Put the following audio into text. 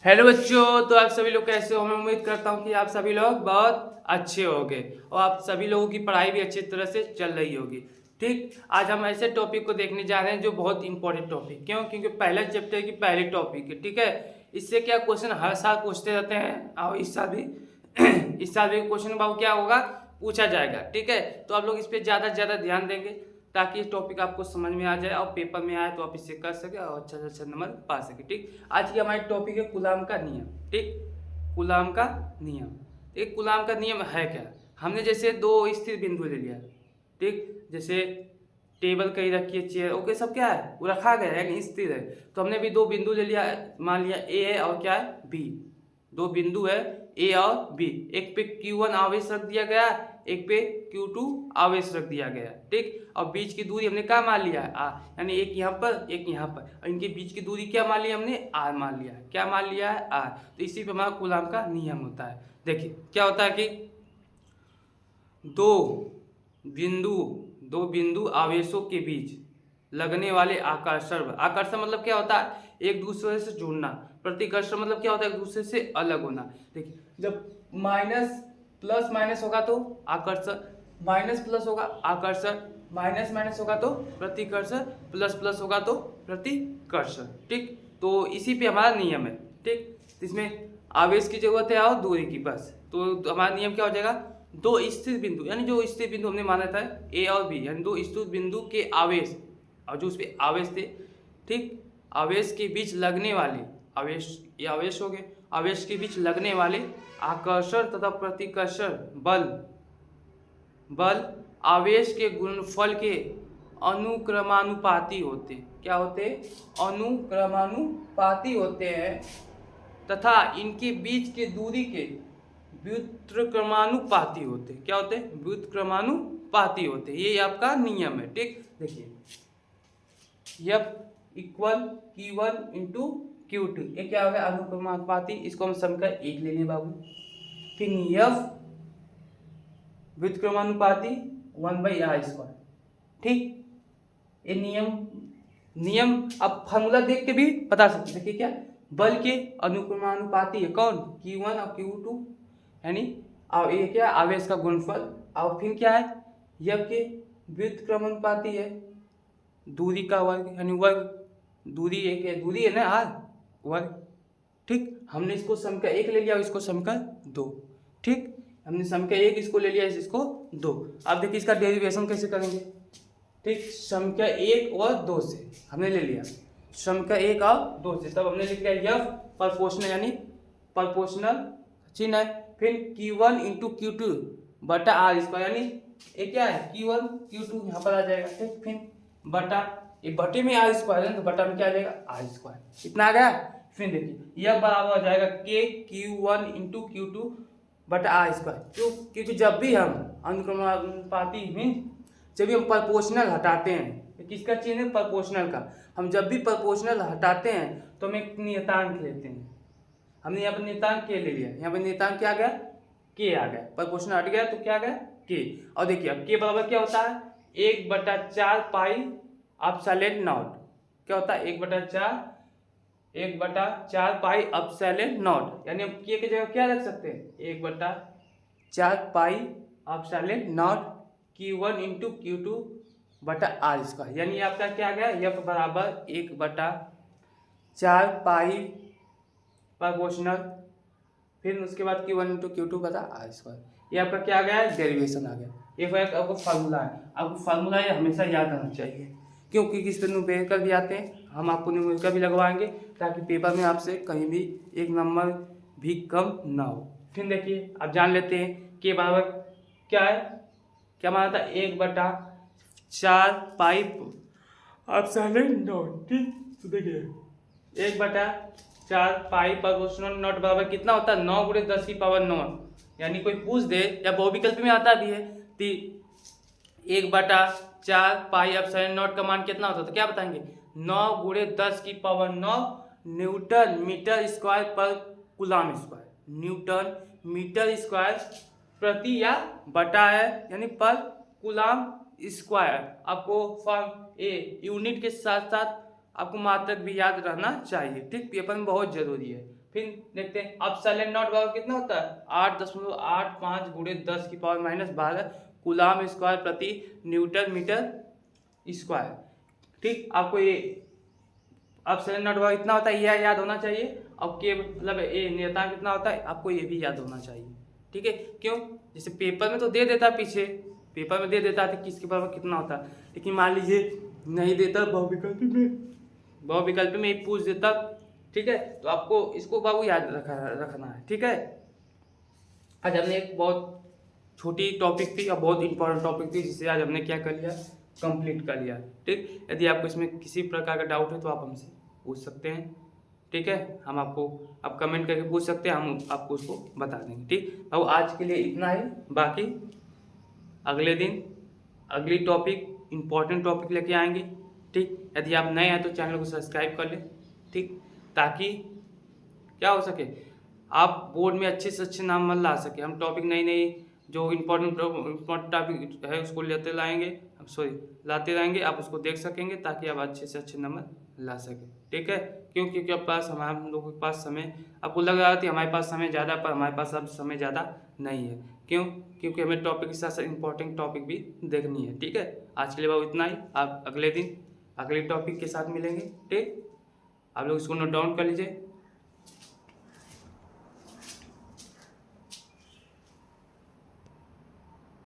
Hello बच्चों, तो आप सभी लोग कैसे हो। मैं उम्मीद करता हूँ कि आप सभी लोग बहुत अच्छे होंगे और आप सभी लोगों की पढ़ाई भी अच्छी तरह से चल रही होगी। ठीक, आज हम ऐसे टॉपिक को देखने जा रहे हैं जो बहुत इंपॉर्टेंट टॉपिक, क्यों? क्योंकि पहला चैप्टर की पहली टॉपिक है। ठीक है, इससे क्या क्वेश्चन हर साल पूछते रहते हैं और इस साल भी इस साल भी क्वेश्चन भाव क्या होगा, पूछा जाएगा। ठीक है, तो आप लोग इस पर ज़्यादा से ज़्यादा ध्यान देंगे ताकि ये टॉपिक आपको समझ में आ जाए और पेपर में आए तो आप इससे कर सके और अच्छा से अच्छा नंबर पा सके। ठीक, आज की हमारी टॉपिक है गुलाम का नियम। ठीक, गुलाम का नियम। एक गुलाम का नियम है क्या? हमने जैसे दो स्थिर बिंदु ले लिया। ठीक, जैसे टेबल कहीं रखी है, चेयर, ओके, सब क्या है, वो रखा गया है यानी स्थिर है। तो हमने भी दो बिंदु ले लिया, मान लिया ए है और क्या है, बी। दो बिंदु है ए और बी, एक पे Q1 आवेश रख दिया गया, एक पे Q2 आवेश रख दिया गया। ठीक, और बीच की दूरी हमने क्या मान लिया है, r, यानी एक यहाँ पर एक यहाँ पर, और इनके बीच की दूरी क्या मान लिया हमने, r मान लिया है। क्या मान लिया है, r। तो इसी पे हमारा कूलाम का नियम होता है। देखिए क्या होता है कि दो बिंदु दो बिंदु आवेशों के बीच लगने वाले आकर्षण, आकर्षण मतलब क्या होता है, एक दूसरे से जुड़ना। प्रतिकर्षण मतलब क्या होता है, एक दूसरे से अलग होना। देखिए, जब माइनस प्लस माइनस होगा तो आकर्षण, माइनस प्लस होगा आकर्षण, माइनस माइनस होगा तो प्रतिकर्षण, प्लस प्लस होगा तो प्रतिकर्षण। ठीक, तो इसी पे हमारा नियम है। ठीक, इसमें आवेश की जरूरत है और दूरी की, बस। तो हमारा नियम क्या हो जाएगा, दो स्थिर बिंदु, यानी जो स्थिर बिंदु हमने माना था ए और बी, यानी दो स्थिर बिंदु के आवेश और जो उसपे आवेश थे, ठीक, आवेश के बीच लगने वाले, आवेश ये आवेश हो गए, आवेश के बीच लगने वाले आकर्षण तथा प्रतिकर्षण बल आवेश के गुणनफल के अनुक्रमानुपाती होते। क्या होते? अनुक्रमानुपाती होते हैं तथा इनके बीच के दूरी के व्युत्क्रमानुपाती होते। क्या होते? व्युत्क्रमानुपाती होते। ये आपका नियम है। ठीक, देखिए F equal Q1 into Q2, ये क्या हो गया, अनुक्रमानुपाती। इसको हम समीकरण 1 ले लें बाबू। फिर F व्युत्क्रमानुपाती 1/r²। ठीक, ये नियम आप फार्मूला देख के भी बता सकते। देखिए क्या, बल के अनुक्रमानुपाती है कौन, Q1 और Q2, यानी और ये क्या, आवेश का गुणनफल। और फिर क्या है, F के व्युत्क्रमानुपाती है दूरी का वर्ग, यानी वर्ग, दूरी एक है, दूरी है ना r, वर्ग। ठीक, हमने इसको समीकरण 1 ले लिया और इसको समीकरण 2। ठीक, हमने समीकरण 1 इसको ले लिया, इसको 2। अब देखिए इसका डेरिवेशन कैसे करेंगे। ठीक, समीकरण 1 और 2 से हमने ले लिया, समीकरण 1 और 2 से, तब हमने लिख लिया F प्रोपोर्शनल, यानी प्रोपोर्शनल चिन्ह है। फिर Q1 इंटू Q2 बटा r², यानी ये क्या है, Q1 Q2 यहाँ पर आ जाएगा। ठीक, फिर बटा, ये बटे में r² है तो बटा में क्या आ जाएगा, r²। इतना आ गया। फिर देखिए यह बराबर हो जाएगा k Q1 इंटू Q2 बटा r²। क्यों? क्योंकि जब भी हम अनुक्रमानुपाती में, जब भी हम प्रोपोर्शनल हटाते हैं, किसका चिन्ह है, प्रोपोर्शनल का, हम जब भी प्रोपोर्शनल हटाते हैं तो हम एक नियतांक लेते हैं। हमने यहाँ पर नियतांक के ले लिया, यहाँ पर नियतांक क्या आ गया, के आ गया। प्रोपोर्शनल हट गया तो क्या आ गया, के। और देखिए अब के बराबर क्या होता है, 1/4 पाई एप्सिलॉन नॉट। क्या होता है, 1/4 पाई एप्सिलॉन नॉट, यानी हम के की जगह क्या रख सकते हैं, 1/4 pi epsilon not Q1 into Q2 बटा r², यानी आपका क्या आ गया, F बराबर 1/4 पाई प्रोपोर्शनल, फिर उसके बाद Q1 इंटू Q2 बटा r²। ये आपका क्या आ गया, डेरिवेशन आ गया। ये आपको फार्मूला है, आपको फार्मूला ये हमेशा याद रहना चाहिए, क्योंकि इस पर न्यूमेरिकल भी आते हैं, हम आपको न्यूमेरिकल भी लगवाएंगे ताकि पेपर में आपसे कहीं भी एक नंबर भी कम ना हो। फिर देखिए आप जान लेते हैं के बराबर क्या है, क्या माना था, 1/4 पाई एप्सिलॉन नॉट। ठीक, तो देखिए 1/4 पाई प्रोपोर्शनल नॉट बराबर कितना होता है, 9 × 10⁻9। यानी कोई पूछ दे या बहुविकल्प में आता भी है तो 1/4 पाई एप्सिलॉन नॉट का मान कितना होता है, तो क्या बताएंगे, 9 × 10⁻9 न्यूटन मीटर स्क्वायर पर coulomb square. Newton metre square प्रति या बटा है, यानी पर कूलाम स्क्वायर। आपको फॉर्म ए यूनिट के साथ साथ आपको मात्रक भी याद रहना चाहिए, ठीक, पेपर में बहुत जरूरी है। फिर देखते हैं अब साइलेंट नॉट बराबर कितना होता है 8.85 गुणे 10⁻12 कूलाम स्क्वायर प्रति न्यूटन मीटर स्क्वायर, ठीक। आपको ये अब साइलेंट नॉट बराबर इतना होता है, यह याद होना चाहिए। अब के मतलब ए नियतांक कितना होता है आपको ये भी याद होना चाहिए, ठीक है। क्यों, जैसे पेपर में तो दे देता है, पीछे पेपर में दे देता है किसके बराबर कितना होता है, लेकिन मान लीजिए नहीं देता, बहुविकल्प में ही पूछ देता, ठीक है। तो आपको इसको बाबू याद रखना है, ठीक है। आज हमने एक बहुत छोटी टॉपिक थी और बहुत इंपॉर्टेंट टॉपिक थी, जिसे आज हमने क्या कर लिया, कंप्लीट कर लिया, ठीक। यदि आपको इसमें किसी प्रकार का डाउट है तो आप हमसे पूछ सकते हैं, ठीक है। हम आपको आप कमेंट करके पूछ सकते हैं, हम आपको उसको बता देंगे, ठीक। बाबू आज के लिए इतना ही, बाकी अगले दिन अगली टॉपिक इंपॉर्टेंट टॉपिक लेके आएंगे, ठीक। यदि आप नए हैं तो चैनल को सब्सक्राइब कर लें, ठीक, ताकि क्या हो सके आप बोर्ड में अच्छे से अच्छे नाम ला सके। हम टॉपिक नई नई जो इम्पोर्टेंट टॉपिक है उसको लाते रहेंगे, आप उसको देख सकेंगे ताकि आप अच्छे से अच्छे नंबर ला सकें, ठीक है। क्योंकि पास हम लोगों के पास समय, आपको लग रहा था हमारे पास समय ज़्यादा, पर हमारे पास अब समय ज़्यादा नहीं है। क्यों, क्योंकि हमें टॉपिक के साथ साथ इंपॉर्टेंट टॉपिक भी देखनी है, ठीक है। आज के लिए बाबू इतना ही, आप अगले दिन अगले टॉपिक के साथ मिलेंगे, ठीक। आप लोग इसको नोट डाउन कर लीजिए।